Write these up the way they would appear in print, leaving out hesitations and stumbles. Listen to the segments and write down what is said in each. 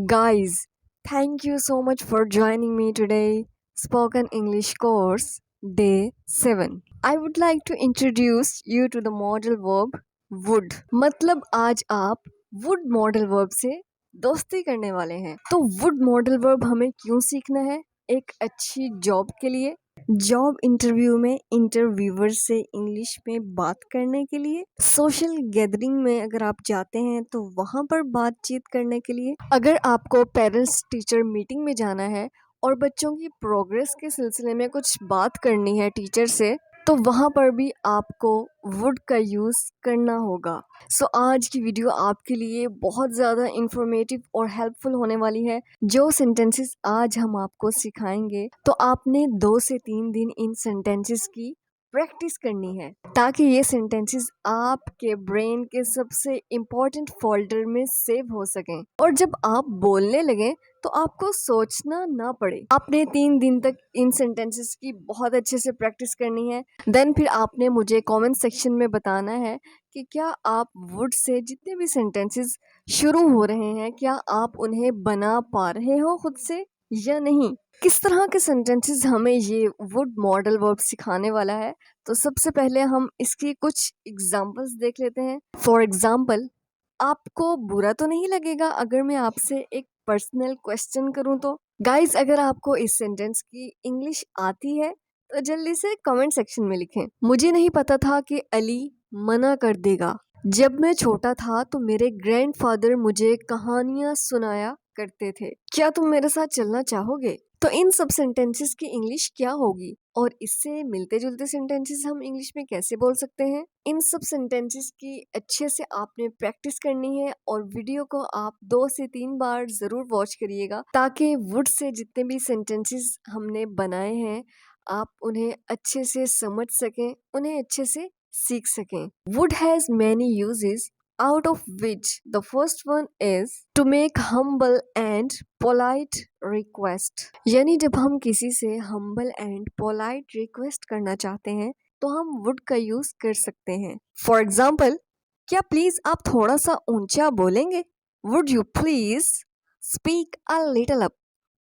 Guys, thank you so much for joining me today. Spoken English course, day 7. I would like to introduce you to the modal verb would. मतलब आज आप would modal verb से दोस्ती करने वाले हैं। तो would modal verb हमें क्यों सीखना है? एक अच्छी जॉब के लिए, जॉब इंटरव्यू में इंटरव्यूअर से इंग्लिश में बात करने के लिए, सोशल गैदरिंग में अगर आप जाते हैं तो वहाँ पर बातचीत करने के लिए, अगर आपको पेरेंट्स टीचर मीटिंग में जाना है और बच्चों की प्रोग्रेस के सिलसिले में कुछ बात करनी है टीचर से, तो वहाँ पर भी आपको वुड का यूज़ करना होगा। सो आज की वीडियो आपके लिए बहुत ज़्यादा इंफॉर्मेटिव और हेल्पफुल होने वाली है। जो सेंटेंसेस आज हम आपको सिखाएंगे तो आपने 2 से 3 दिन इन सेंटेंसेस की प्रैक्टिस करनी है ताकि ये सेंटेंसेस आपके ब्रेन के सबसे इम्पोर्टेंट फोल्डर में सेव हो सकें और जब आप बोलने लगें तो आपको सोचना ना पड़े। आपने 3 दिन तक इन सेंटेंसेस की बहुत अच्छे से प्रैक्टिस करनी है। देन फिर आपने मुझे कमेंट सेक्शन में बताना है कि क्या आप वुड से जितने भी सेंटेंसेस शुरू हो रहे हैं क्या आप उन्हें बना पा रहे हो खुद से या नहीं। किस तरह के सेंटेंसेस हमें ये वुड मॉडल वर्ब सिखाने वाला है, तो सबसे पहले हम इसकी कुछ एग्जांपल्स देख लेते हैं। फॉर एग्जांपल, आपको बुरा तो नहीं लगेगा अगर मैं आपसे एक पर्सनल क्वेश्चन करूं तो? गाइस, अगर आपको इस सेंटेंस की इंग्लिश आती है तो जल्दी से कमेंट सेक्शन में लिखें। मुझे नहीं पता था कि अली मना कर देगा। जब मैं छोटा था तो मेरे ग्रैंडफादर मुझे कहानियां सुनाया करते थे। क्या तुम मेरे साथ चलना चाहोगे? तो इन सब सेंटेंसेस की इंग्लिश क्या होगी और इससे मिलते जुलते सेंटेंसेस हम इंग्लिश में कैसे बोल सकते हैं? इन सब सेंटेंसेस की अच्छे से आपने प्रैक्टिस करनी है और वीडियो को आप 2 से 3 बार जरूर वॉच करिएगा ताकि वुड से जितने भी सेंटेंसेस हमने बनाए हैं आप उन्हें अच्छे से समझ सकें, उन्हें अच्छे से सीख सकें। Would has many uses, out of which the first one is to make humble and polite request। यानी जब हम किसी से humble and polite request करना चाहते हैं तो हम would का यूज कर सकते हैं। फॉर एग्जाम्पल, क्या प्लीज आप थोड़ा सा ऊंचा बोलेंगे? Would you please speak a little up?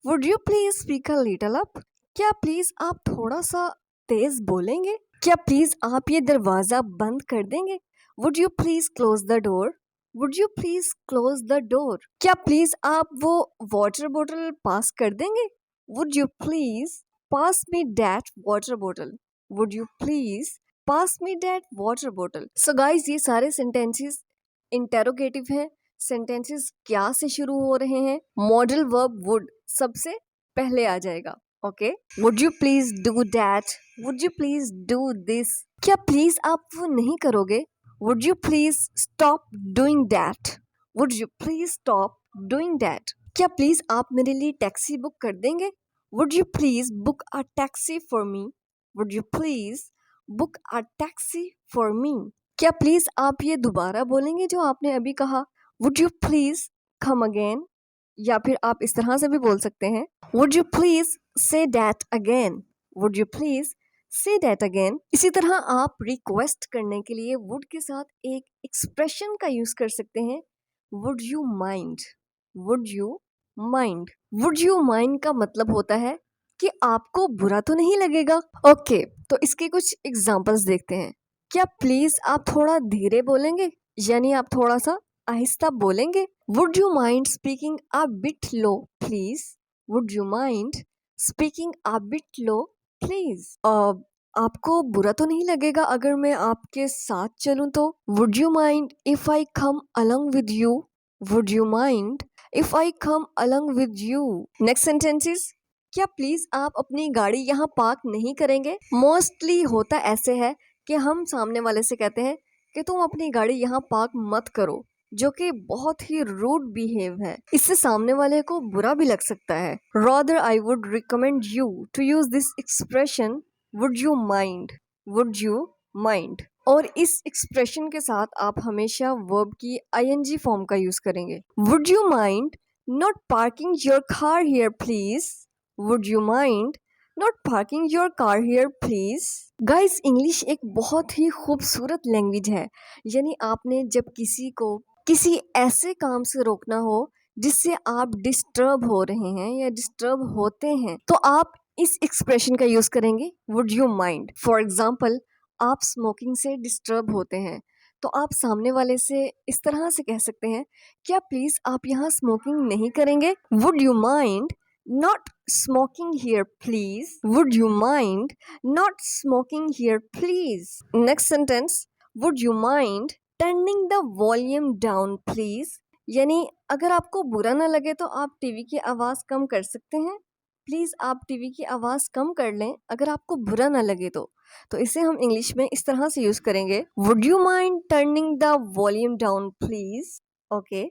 Would you please speak a little up? क्या प्लीज आप थोड़ा सा तेज बोलेंगे? क्या प्लीज आप ये दरवाजा बंद कर देंगे? Would you please close the door? Would you please close the door? क्या प्लीज आप वो वाटर बॉटल पास कर देंगे? Would you please pass me that water bottle? Would you please pass me that water bottle? So guys, ये सारे sentences interrogative हैं। Sentences क्या से शुरू हो रहे हैं? मॉडल वर्ब वुड सबसे पहले आ जाएगा। Okay, would you please do that? Would you please do this? क्या प्लीज आप वो नहीं करोगे? Would you please stop doing that? Would you please stop doing that? क्या प्लीज आप मेरे लिए टैक्सी बुक कर देंगे? Would you please book a taxi for me? Would you please book a taxi for me? क्या please आप ये दोबारा बोलेंगे जो आपने अभी कहा? Would you please come again? या फिर आप इस तरह से भी बोल सकते हैं, would you please say that again? Would you please say that again? इसी तरह आप रिक्वेस्ट करने के लिए वुड के साथ एक एक्सप्रेशन का यूज कर सकते हैं, would you mind? Would you mind? Would you mind का मतलब होता है कि आपको बुरा तो नहीं लगेगा। ओके, तो इसके कुछ एग्जांपल्स देखते हैं। क्या प्लीज आप थोड़ा धीरे बोलेंगे? यानी आप थोड़ा सा आहिस्ता बोलेंगे? Would you mind speaking a bit low please? Would you mind speaking a bit low please? आपको बुरा तो नहीं लगेगा अगर मैं आपके साथ चलूं तो? Would you mind if I come along with you? Would you mind if I come along with you? Next sentences, क्या प्लीज आप अपनी गाड़ी यहाँ पार्क नहीं करेंगे? मोस्टली होता ऐसे है कि हम सामने वाले से कहते हैं कि तुम अपनी गाड़ी यहाँ पार्क मत करो, जो कि बहुत ही रूड बिहेव है। इससे सामने वाले को बुरा भी लग सकता है। Rather I would recommend you to use this expression, would you mind? Would you mind? और इस एक्सप्रेशन के साथ आप हमेशा वर्ब की आईएनजी फॉर्म का यूज करेंगे। Would you mind not parking your car here please? Would you mind not parking your car here please? Guys, English एक बहुत ही खूबसूरत लैंग्वेज है। यानी आपने जब किसी को किसी ऐसे काम से रोकना हो जिससे आप डिस्टर्ब हो रहे हैं या डिस्टर्ब होते हैं, तो आप इस एक्सप्रेशन का यूज करेंगे would you mind. For example, आप स्मोकिंग से डिस्टर्ब होते हैं, तो आप सामने वाले से इस तरह से कह सकते हैं, क्या प्लीज आप यहाँ स्मोकिंग नहीं करेंगे? Would you mind not smoking here please? Would you mind not smoking here please? Next sentence, would you mind turning the volume down please? यानी अगर आपको बुरा ना लगे तो आप टीवी की आवाज़ कम कर सकते हैं। प्लीज़ आप टीवी की आवाज़ कम कर लें अगर आपको बुरा ना लगे तो इसे हम इंग्लिश में इस तरह से यूज़ करेंगे, would you mind turning the volume down please? Okay.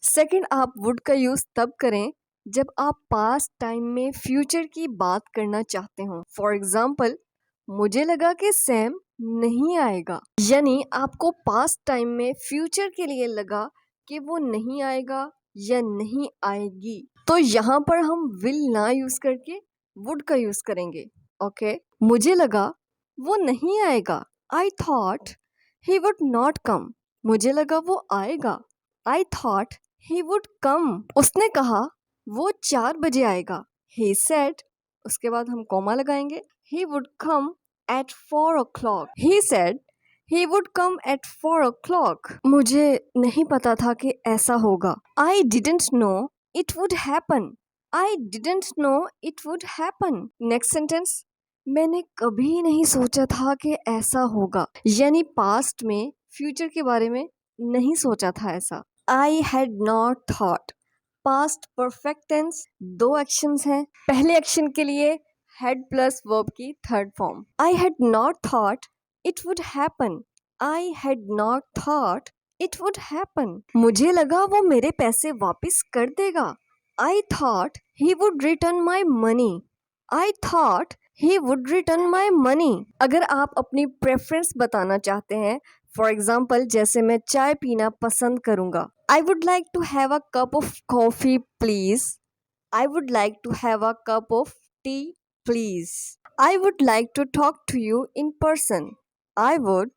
Second, आप वुड का यूज़ तब करें जब आप पास्ट टाइम में फ्यूचर की बात करना चाहते हो। फॉर एग्जाम्पल, मुझे लगा कि सैम नहीं आएगा, यानी आपको पास्ट टाइम में फ्यूचर के लिए लगा कि वो नहीं आएगा या नहीं आएगी, तो यहाँ पर हम विल ना यूज करके वुड का यूज करेंगे। ओके, मुझे लगा वो नहीं आएगा, आई thought he would not come. मुझे लगा वो आएगा, आई थॉट ही वुड कम। उसने कहा वो 4 बजे आएगा, ही सेड, उसके बाद हम कॉमा लगाएंगे, he would come at 4 o'clock। He said he would come at 4 o'clock। मुझे नहीं पता था कि ऐसा होगा, I didn't know it would happen. I didn't know it would happen. Next sentence, मैंने कभी नहीं सोचा था कि ऐसा होगा, यानी पास्ट में फ्यूचर के बारे में नहीं सोचा था ऐसा। I had not thought, past perfect tense, 2 actions हैं। पहले एक्शन के लिए हैड प्लस वर्ब की third form, I had not thought it would happen. I had not thought it would happen. मुझे लगा वो मेरे पैसे वापस कर देगा, I thought he would return my money. I thought he would return my money. अगर आप अपनी प्रेफरेंस बताना चाहते हैं, फॉर एग्जाम्पल जैसे मैं चाय पीना पसंद करूंगा, I would like to have a cup of coffee please. I would like to have a cup of tea please. I would like to talk to you in person. I would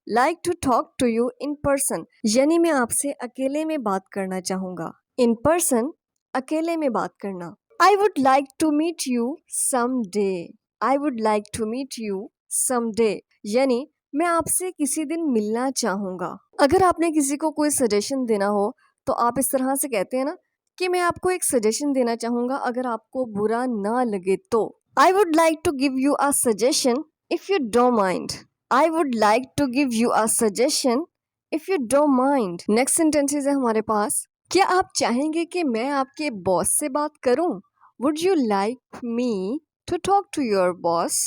like to talk to you in person, यानी मैं आपसे अकेले में बात करना चाहूंगा। In person, अकेले में बात करना। I would like to meet you some day. I would like to meet you some day, यानी मैं आपसे किसी दिन मिलना चाहूंगा। अगर आपने किसी को कोई सजेशन देना हो तो आप इस तरह से कहते हैं ना कि मैं आपको एक सजेशन देना चाहूंगा अगर आपको बुरा ना लगे तो। I would like to give you a suggestion if you don't mind. I would like to give you a suggestion if you don't mind. Next sentences है हमारे पास, क्या आप चाहेंगे कि मैं आपके बॉस से बात करूं? Would you like me to talk to your boss?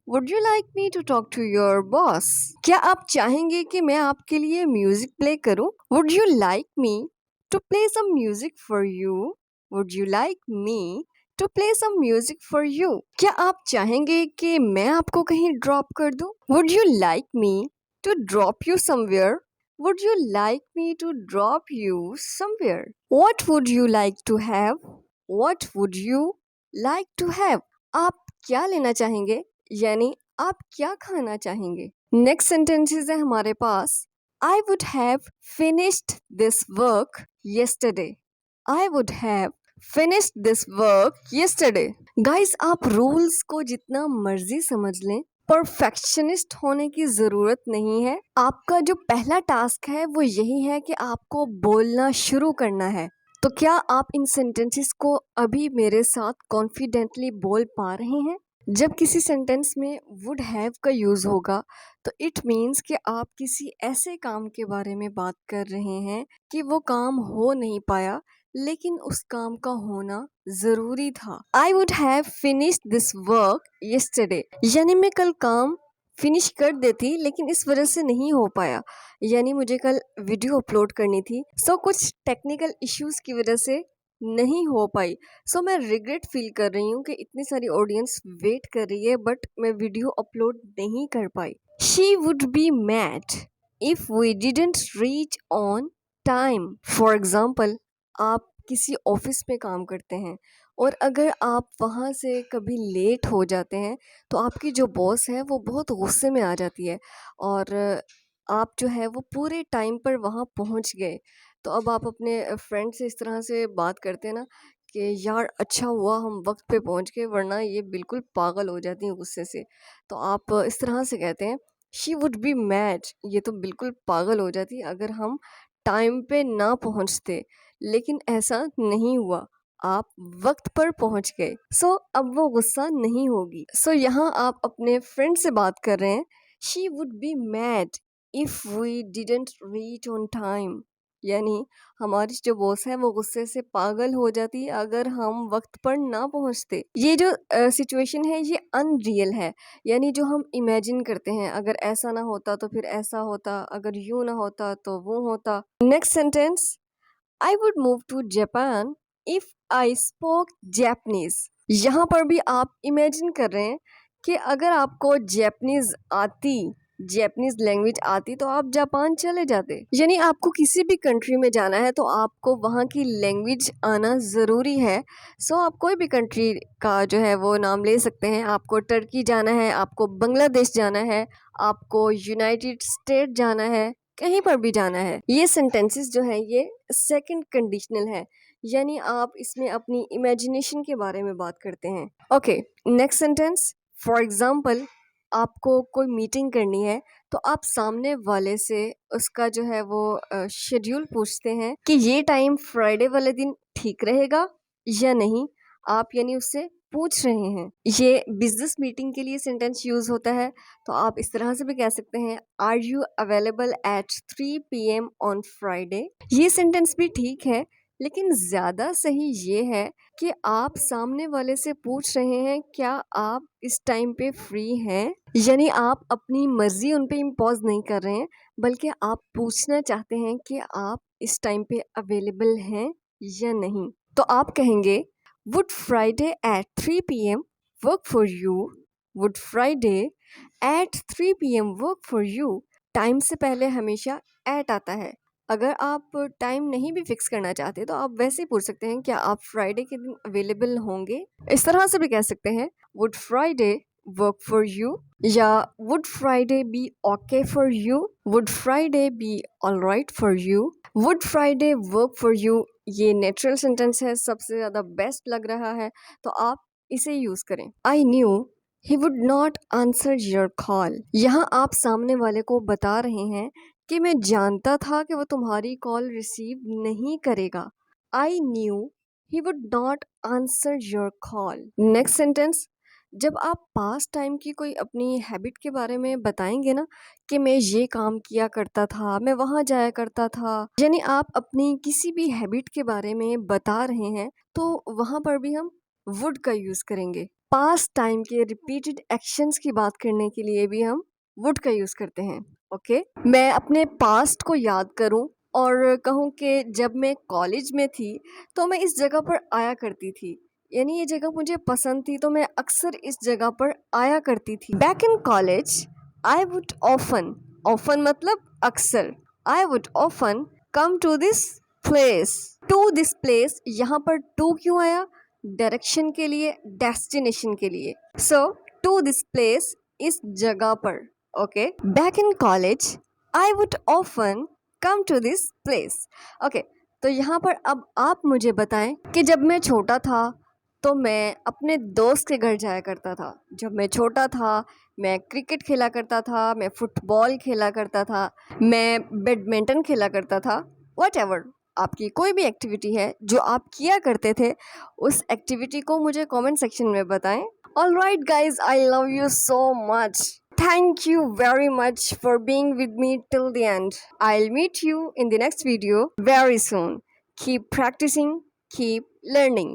Would you like me to talk to your boss? क्या आप चाहेंगे कि मैं आपके लिए म्यूजिक प्ले करूं? Would you like me to play some music for you? Would you like me to play some music for you? क्या आप चाहेंगे कि मैं आपको कहीं ड्रॉप कर दूं? Would you like me to drop you somewhere? Would you like me to drop you somewhere? What would you like to have? What would you like to have? आप क्या लेना चाहेंगे, यानी आप क्या खाना चाहेंगे? नेक्स्ट सेंटेंसेस है हमारे पास, I would have finished this work yesterday. I would have finished this work yesterday. Guys, आप रूल्स को जितना मर्जी समझ लें, परफेक्शनिस्ट होने की जरूरत नहीं है। आपका जो पहला टास्क है वो यही है कि आपको बोलना शुरू करना है। तो क्या आप इन सेंटेंसेस को अभी मेरे साथ कॉन्फिडेंटली बोल पा रहे हैं? जब किसी सेंटेंस में वुड हैव का यूज होगा तो इट मीन्स कि आप किसी ऐसे काम के बारे में बात कर रहे हैं कि वो काम हो नहीं पाया, लेकिन उस काम का होना जरूरी था। I would have finished this work yesterday, यानी मैं कल काम फिनिश कर देती लेकिन इस वजह से नहीं हो पाया, यानी मुझे कल वीडियो अपलोड करनी थी, सो कुछ टेक्निकल इश्यूज की वजह से नहीं हो पाई। सो मैं रिग्रेट फील कर रही हूँ कि इतनी सारी ऑडियंस वेट कर रही है बट मैं वीडियो अपलोड नहीं कर पाई। She would be mad if we didn't reach on time. For example, आप किसी ऑफिस में काम करते हैं और अगर आप वहाँ से कभी लेट हो जाते हैं तो आपकी जो बॉस है वो बहुत गुस्से में आ जाती है और आप जो है वो पूरे टाइम पर वहाँ पहुँच गए, तो अब आप अपने फ्रेंड से इस तरह से बात करते हैं ना कि यार अच्छा हुआ हम वक्त पे पहुंच गए, वरना ये बिल्कुल पागल हो जाती हैं गुस्से से। तो आप इस तरह से कहते हैं, शी वुड बी मैड, ये तो बिल्कुल पागल हो जाती अगर हम टाइम पे ना पहुंचते। लेकिन ऐसा नहीं हुआ, आप वक्त पर पहुंच गए, सो अब वो गुस्सा नहीं होगी। सो यहाँ आप अपने फ्रेंड से बात कर रहे हैं, she would be mad if we didn't reach on time, यानी हमारी जो बॉस है वो गुस्से से पागल हो जाती है अगर हम वक्त पर ना पहुंचते। ये जो सिचुएशन है ये अनरियल है, यानी जो हम इमेजिन करते हैं, अगर ऐसा ना होता तो फिर ऐसा होता, अगर यूं ना होता तो वो होता। Next sentence, I would move to Japan if I spoke Japanese. यहाँ पर भी आप इमेजिन कर रहे हैं कि अगर आपको जैपनीज आती, जैपनीज लैंग्वेज आती तो आप जापान चले जाते। यानी आपको किसी भी कंट्री में जाना है तो आपको वहाँ की लैंग्वेज आना ज़रूरी है। सो आप कोई भी कंट्री का जो है वो नाम ले सकते हैं। आपको टर्की जाना है, आपको बांग्लादेश जाना है, आपको यूनाइटेड स्टेट जाना है, कहीं पर भी जाना है। ये सेंटेंसेस जो है ये सेकंड कंडीशनल है, यानी आप इसमें अपनी इमेजिनेशन के बारे में बात करते हैं। Okay, next sentence, for example आपको कोई मीटिंग करनी है तो आप सामने वाले से उसका जो है वो शेड्यूल पूछते हैं कि ये टाइम फ्राइडे वाले दिन ठीक रहेगा या नहीं। आप यानी उससे पूछ रहे हैं। ये बिजनेस मीटिंग के लिए सेंटेंस यूज होता है, तो आप इस तरह से भी कह सकते हैं, are you available at 3 PM on Friday. ये सेंटेंस भी ठीक है, लेकिन ज़्यादा सही ये है कि आप सामने वाले से पूछ रहे हैं क्या आप इस टाइम पे फ्री हैं, यानी आप अपनी मर्जी उन पे इम्पोज नहीं कर रहे हैं, बल्कि आप पूछना चाहते हैं कि आप इस टाइम पे अवेलेबल हैं या नहीं। तो आप कहेंगे, would Friday at 3 PM work for you. Would Friday at 3 PM work for you. Time से पहले हमेशा एट आता है। अगर आप टाइम नहीं भी फिक्स करना चाहते तो आप वैसे ही पूछ सकते हैं क्या आप फ्राइडे के दिन अवेलेबल होंगे। इस तरह से भी कह सकते हैं, would Friday work for you, या would Friday be okay for you, would Friday be alright for you, would Friday work for you. ये नेचुरल सेंटेंस है, सबसे ज़्यादा बेस्ट लग रहा है तो आप इसे यूज़ करें। I knew he would not answer your call. यहाँ आप सामने वाले को बता रहे हैं कि मैं जानता था कि वो तुम्हारी कॉल रिसीव नहीं करेगा। I knew he would not answer your call. Next sentence, जब आप पास्ट टाइम की कोई अपनी हैबिट के बारे में बताएंगे ना कि मैं ये काम किया करता था, मैं वहाँ जाया करता था, यानी आप अपनी किसी भी हैबिट के बारे में बता रहे हैं, तो वहाँ पर भी हम वुड का यूज़ करेंगे। पास्ट टाइम के रिपीटेड एक्शंस की बात करने के लिए भी हम वुड का यूज़ करते हैं। ओके, मैं अपने पास्ट को याद करूं और कहूं कि जब मैं कॉलेज में थी तो मैं इस जगह पर आया करती थी, यानी ये जगह मुझे पसंद थी तो मैं अक्सर इस जगह पर आया करती थी। Back in college I would often, often मतलब अक्सर, I would often come to this place. To this place, यहाँ पर टू क्यों आया? डायरेक्शन के लिए, डेस्टिनेशन के लिए। सो टू दिस प्लेस, इस जगह पर। Okay, back in college I would often come to this place. Okay, तो यहाँ पर अब आप मुझे बताएं कि जब मैं छोटा था तो मैं अपने दोस्त के घर जाया करता था। जब मैं छोटा था मैं क्रिकेट खेला करता था, मैं फुटबॉल खेला करता था, मैं बैडमिंटन खेला करता था। व्हाटएवर, आपकी कोई भी एक्टिविटी है जो आप किया करते थे, उस एक्टिविटी को मुझे कमेंट सेक्शन में बताएं। Alright guys, I love you so much. Thank you very much for being with me till the end. I'll meet you in the next video very soon. Keep practicing, keep learning.